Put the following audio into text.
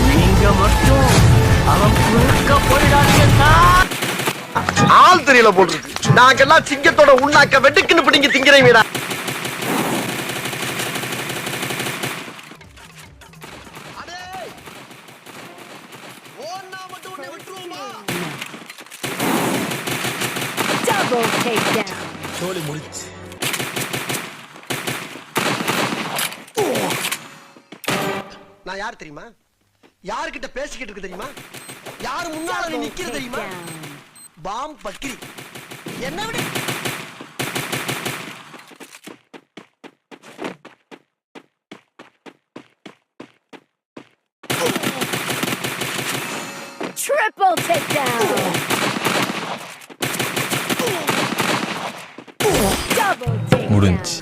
நீங்க மட்டும் அவன் குறுக்க போயிடாதீங்க. ஆள் தெரியல போட்டுருக்கு. நாங்கெல்லாம் சிங்கத்தோட உண்ணாக்க வெட்டுக்குன்னு பிடிங்க திங்கிறீங்கடா. Double takedown. சோலி முடிச்சு. நான் யார் தெரியுமா? யார்கிட்ட பேசிக்கிட்டு இருக்கு தெரியுமா? யார் முன்னால நீ நிக்கிறது தெரியுமா? பாம் பக்கிரி. என்ன விட Triple takedown. Double takedown. முடிஞ்சு.